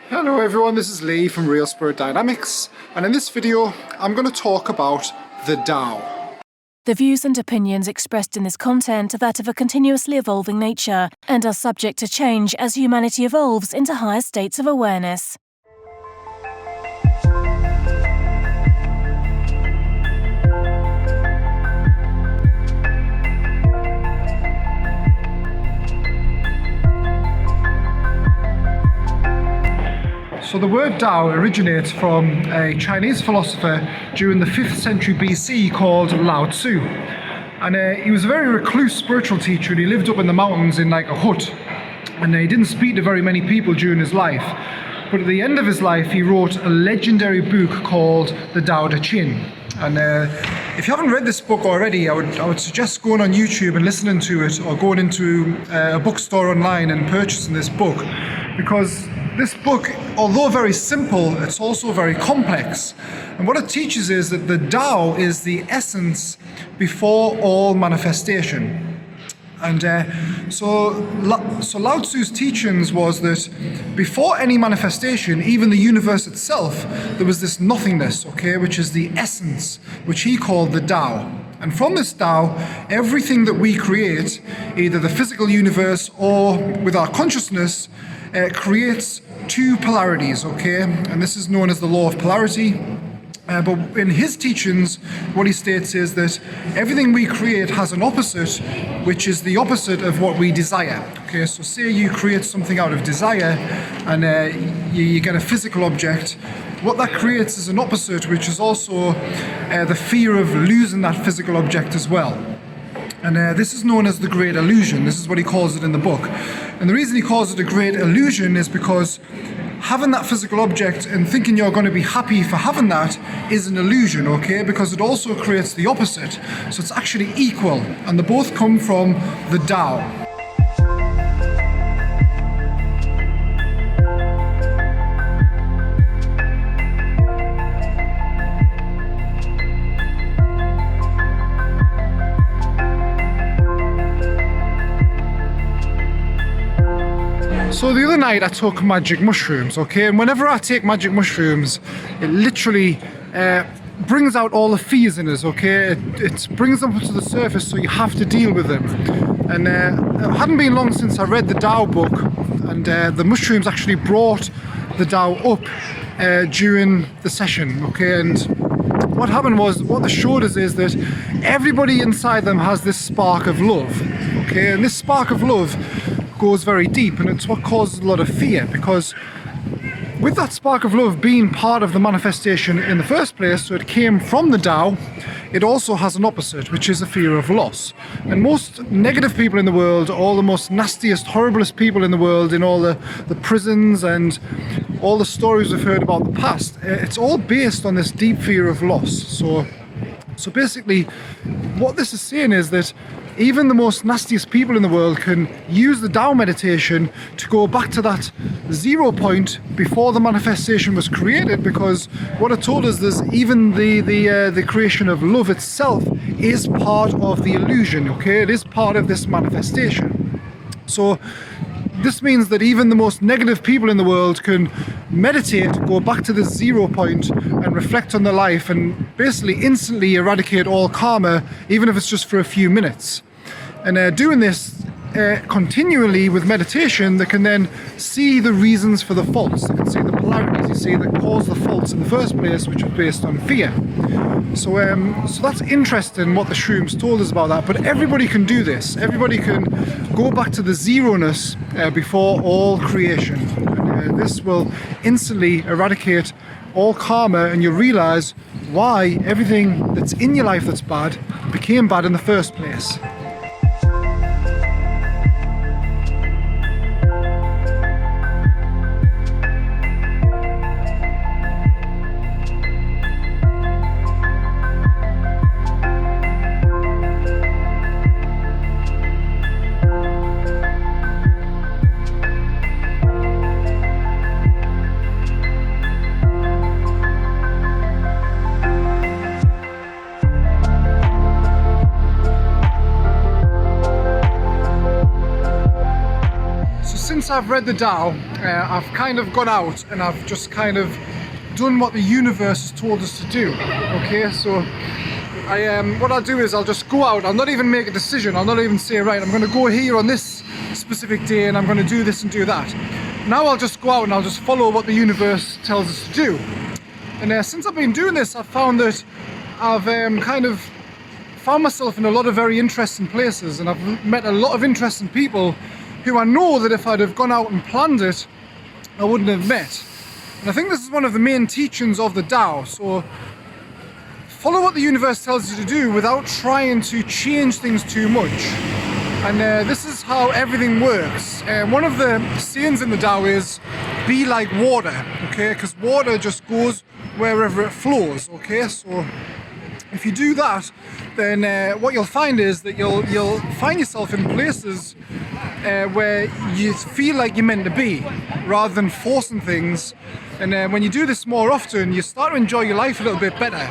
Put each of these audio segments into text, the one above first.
Hello everyone, this is Lee from Real Spirit Dynamics, and in this video I'm going to talk about the Tao. The views and opinions expressed in this content are that of a continuously evolving nature and are subject to change as humanity evolves into higher states of awareness. So the word Tao originates from a Chinese philosopher during the 5th century BC called Lao Tzu. And he was a very recluse spiritual teacher, and he lived up in the mountains in like a hut. And he didn't speak to very many people during his life. But at the end of his life, he wrote a legendary book called the Tao Te Ching. And if you haven't read this book already, I would suggest going on YouTube and listening to it, or going into a bookstore online and purchasing this book, because this book, although very simple, it's also very complex. And what it teaches is that the Tao is the essence before all manifestation. And so Lao Tzu's teachings was that before any manifestation, even the universe itself, there was this nothingness, which is the essence, which he called the Tao. And from this Tao, everything that we create, either the physical universe or with our consciousness, creates two polarities, and this is known as the law of polarity. But in his teachings, what he states is that everything we create has an opposite, which is the opposite of what we desire. So say you create something out of desire, and you get a physical object. What that creates is an opposite, which is also the fear of losing that physical object as well. And this is known as the great illusion. This is what he calls it in the book. And the reason he calls it a great illusion is because having that physical object and thinking you're going to be happy for having that is an illusion, because it also creates the opposite. So it's actually equal, and they both come from the Tao. So the other night I took magic mushrooms, and whenever I take magic mushrooms, it literally brings out all the fears in us, It brings them up to the surface, so you have to deal with them. And it hadn't been long since I read the Tao book, and the mushrooms actually brought the Tao up during the session, And what happened was, what they showed us is that everybody inside them has this spark of love, And this spark of love goes very deep, and it's what causes a lot of fear, because with that spark of love being part of the manifestation in the first place, so it came from the Tao, it also has an opposite, which is a fear of loss. And most negative people in the world, all the most nastiest, horriblest people in the world, in all the prisons and all the stories we've heard about the past, it's all based on this deep fear of loss. So basically, what this is saying is that even the most nastiest people in the world can use the Tao meditation to go back to that 0 point before the manifestation was created, because what it told us is even the creation of love itself is part of the illusion, It is part of this manifestation. So this means that even the most negative people in the world can meditate, go back to this 0 point and reflect on their life, and basically instantly eradicate all karma, even if it's just for a few minutes. And doing this continually with meditation, they can then see the reasons for the faults. They can see the polarities, that cause the faults in the first place, which are based on fear. So that's interesting what the shrooms told us about that. But everybody can do this. Everybody can go back to the zeroness before all creation. And this will instantly eradicate all karma, and you'll realize why everything that's in your life that's bad became bad in the first place. since I've read the Tao, I've kind of gone out and I've just kind of done what the universe has told us to do. Okay, so what I'll do is I'll just go out. I'll not even make a decision. I'll not even say, right, I'm going to go here on this specific day and I'm going to do this and do that. Now I'll just go out and I'll just follow what the universe tells us to do. And since I've been doing this, I've found that I've kind of found myself in a lot of very interesting places, and I've met a lot of interesting people who I know that if I'd have gone out and planned it, I wouldn't have met. And I think this is one of the main teachings of the Tao. So follow what the universe tells you to do without trying to change things too much. And this is how everything works. One of the sayings in the Tao is, be like water, okay? Because water just goes wherever it flows, okay? So if you do that, then what you'll find is that you'll find yourself in places where you feel like you're meant to be, rather than forcing things. And when you do this more often, you start to enjoy your life a little bit better.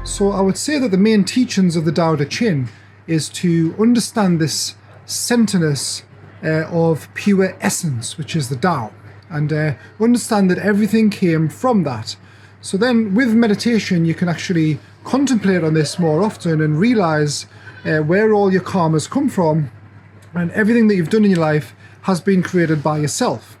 So I would say that the main teachings of the Tao Te Ching is to understand this centerness of pure essence, which is the Tao, and understand that everything came from that. So then with meditation, you can actually contemplate on this more often and realize where all your karmas come from, and everything that you've done in your life has been created by yourself.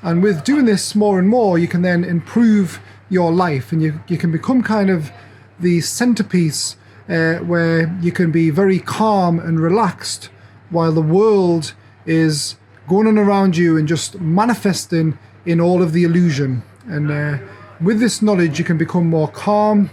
And with doing this more and more, you can then improve your life, and you can become kind of the centerpiece where you can be very calm and relaxed while the world is going on around you and just manifesting in all of the illusion. And with this knowledge, you can become more calm,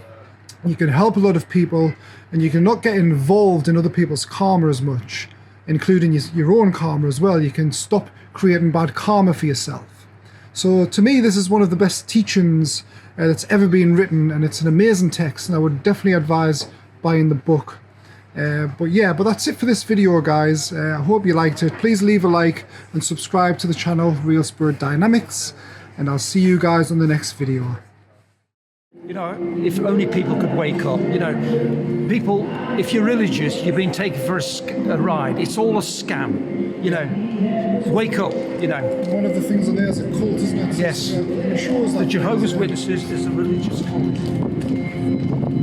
you can help a lot of people, and you can not get involved in other people's karma as much, including your own karma as well. You can stop creating bad karma for yourself. So to me, this is one of the best teachings that's ever been written, and it's an amazing text, and I would definitely advise buying the book. But that's it for this video, guys. I hope you liked it. Please leave a like and subscribe to the channel Real Spirit Dynamics, and I'll see you guys on the next video. You know, if only people could wake up. You know, people, if you're religious, you've been taken for a ride. It's all a scam. You know, wake up, you know. One of the things on there is a cult, isn't it? Yes. It shows The that Jehovah's Witnesses is a religious cult.